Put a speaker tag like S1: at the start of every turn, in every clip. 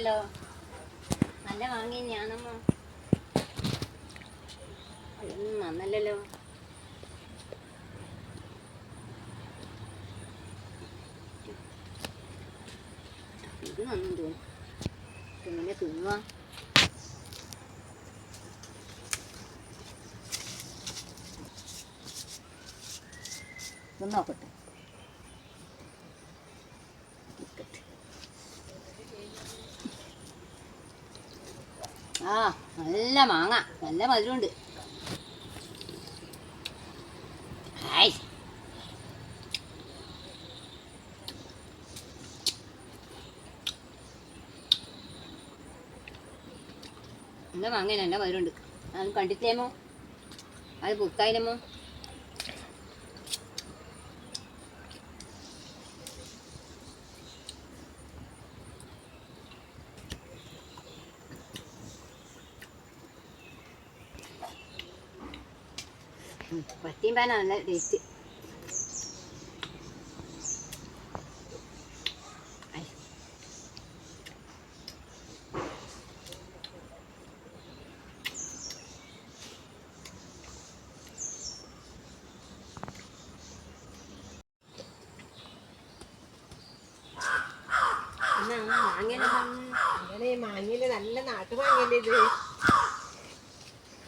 S1: ഉണ്ടല്ലോ. നല്ല വാങ്ങി ഞാനമ്മ അതൊന്നും നന്നല്ലല്ലോ. ഇത് നന്നു തോന്നും. എങ്ങനെ തിന്നുക? നോക്കട്ടെ. ആ നല്ല മാങ്ങ, നല്ല മധുരമുണ്ട്. ഹായ്, നല്ല മാങ്ങ, നല്ല മധുരമുണ്ട്. അത് കണ്ടിട്ടേമോ? അത് പുക്കായില്ലമ്മോ? പറ്റിയും പാന നല്ല ടേസ്റ്റ്.
S2: മാങ്ങയില് നല്ല നാട്ടു മാങ്ങയല്ലേ ഇത്?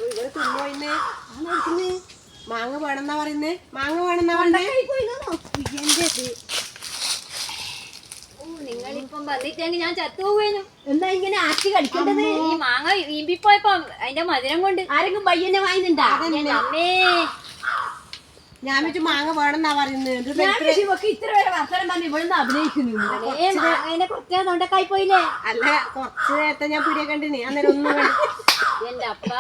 S2: ഇവിടെ തിന്നോ ഇന്ന്? മാങ്ങ വേണമെന്നാ പറയുന്നേ? മാങ്ങ വേണമെന്നാ പറഞ്ഞേ?
S1: നിങ്ങളിപ്പം വന്നിട്ടെങ്കിൽ ഞാൻ ചത്തുപോകുന്നു.
S2: എന്താ ഇങ്ങനെ ആക്കി കളിക്കേണ്ടത്?
S1: ഈ മാങ്ങ വീമ്പിപ്പോയപ്പോ അതിന്റെ മധുരം കൊണ്ട്
S2: ആരെങ്കിലും പയ്യനെ വാങ്ങിണ്ടാ?
S1: അമ്മേ,
S2: ഞാൻ വെച്ച് മാങ്ങ വേണമെന്നാ പറയുന്നത്.
S1: ഇത്ര വരെ വർത്തമാനം പറഞ്ഞ് ഇവിടുന്ന് അഭിനയിക്കുന്നു. മാങ്ങേനെ കുറച്ച് തൊണ്ടക്കായി പോയില്ലേ?
S2: അല്ല, കുറച്ച് നേരത്തെ ഞാൻ പിടിയെ കണ്ടിന്. അന്നേരം ഒന്നും
S1: എന്റെ അപ്പ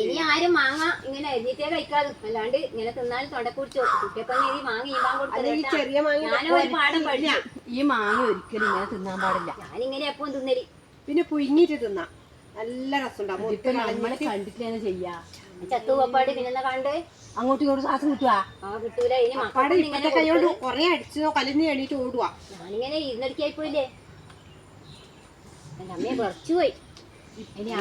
S1: ഇനി ആരും മാങ്ങ ഇങ്ങനെ എഴുതിട്ടേ കഴിക്കാതെ, അല്ലാണ്ട് ഇങ്ങനെ തിന്നാലും തൊണ്ട കുടിച്ചു. കുട്ടിയൊക്കെ ഈ മാങ്ങ ഈമ്പാൻ കൊടുത്തത്
S2: ചെറിയ മാങ്ങ.
S1: ഞാനും ഒരു പാഠം പഠിച്ച.
S2: ഈ മാങ്ങ ഒരിക്കലും ഇങ്ങനെ തിന്നാൻ പാടില്ല.
S1: ഞാനിങ്ങനെ എപ്പം തിന്നരി.
S2: പിന്നെ പുഴുങ്ങിട്ട് തിന്നാം, നല്ല രസമുണ്ടാവും.
S1: കണ്ടിട്ട് ചെയ്യാ ചത്തുപോപ്പാട് പിന്നെ കണ്ട്
S2: അങ്ങോട്ടും ഇങ്ങോട്ടും ശ്വാസം കിട്ടുക.
S1: ആ കിട്ടൂല. ഇനി
S2: മക്കളെ ഇപ്പത്തെ കൈകൊണ്ട് കൊറേ അടിച്ചോ കലിഞ്ഞ് എണീറ്റ് ഓടുവാ.
S1: ഞാനിങ്ങനെ ഇരുന്നടിക്കായി പോയില്ലേ? എന്റെ അമ്മയെ കുറച്ചു പോയി. ഇനി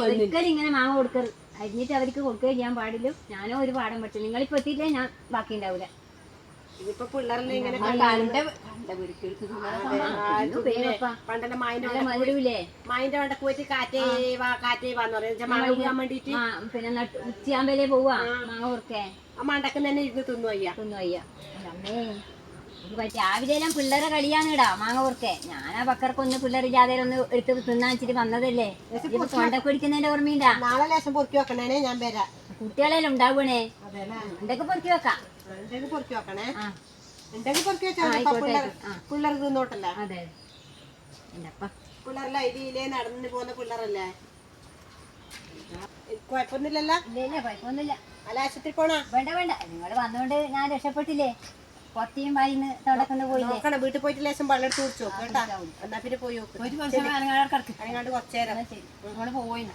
S1: ഒരിക്കലും ഇങ്ങനെ മാങ്ങ കൊടുക്കരുത്. അരിഞ്ഞിട്ട് അവർക്ക് കൊടുക്കുകയും ചെയ്യാൻ പാടില്ല. ഞാനോ ഒരു പാഠം പഠിച്ചു. നിങ്ങളിപ്പോ എത്തിയില്ലേ ഞാൻ ബാക്കി ഉണ്ടാവൂല.
S2: ഇതിപ്പോ പിള്ളേരെല്ലാം ഇങ്ങനെ പണ്ടല്ല മായിന്റെ വണ്ടക്ക് പോയിട്ട് കാറ്റേ വാന്ന് പറയാൻ വേണ്ടിട്ട്
S1: പിന്നെ ഉച്ചയാകുമ്പോലേ പോവാ മാങ്ങ കൊടുക്കേ.
S2: ആ മണ്ടക്ക് തന്നെ ഇരുന്ന് തിന്നു വയ്യ.
S1: അമ്മേ, രാവിലെ എല്ലാം പിള്ളേരെ കളിയാന്നിടാ മാങ്ങ കൊടുക്കേ. ഞാനാ പക്കർക്കൊന്ന് പിള്ളേർ ജാതയിൽ ഒന്ന് എടുത്ത് തിന്നാച്ചിട്ട് വന്നതല്ലേ. തൊണ്ടക്ക് പിടിക്കുന്നതിന്റെ ഓർമ്മയില്ല.
S2: നാളെ ലേശം പൊറുക്കി വെക്കണേ, ഞാൻ വരാം.
S1: കുട്ടികളെല്ലാം ഉണ്ടാവണേ, എന്തൊക്കെ പൊറുക്കി വെക്കാം.
S2: പൊറുക്കി വെക്കണേ, പൊറുക്കി വെച്ചാൽ പിള്ളേർ തിന്നോട്ടല്ലേ.
S1: അതെ,
S2: പിള്ളേരല്ല ഇതിലേ നടന്നു പോകുന്ന പിള്ളേരല്ലേ. കുഴപ്പമൊന്നുമില്ലല്ലോ?
S1: ഇല്ല, കുഴപ്പമൊന്നുമില്ല.
S2: അല്ല, ആശുപത്രി പോണോ?
S1: വേണ്ട, നിങ്ങൾ വന്നോണ്ട് ഞാൻ രക്ഷപ്പെട്ടില്ലേ. പുറത്തേയും വായിന്ന് തുടക്കുന്ന പോയില്ലേ.
S2: നോക്കണം, വീട്ടിൽ പോയിട്ട് ലേശം വെള്ളം എടുത്ത് കുടിച്ചോ കേട്ടാ. എന്നാ പിന്നെ പോയി നോക്ക്.
S1: ഒരു കുറച്ച് നേരം
S2: കുറച്ചേരം
S1: പോയിന്ന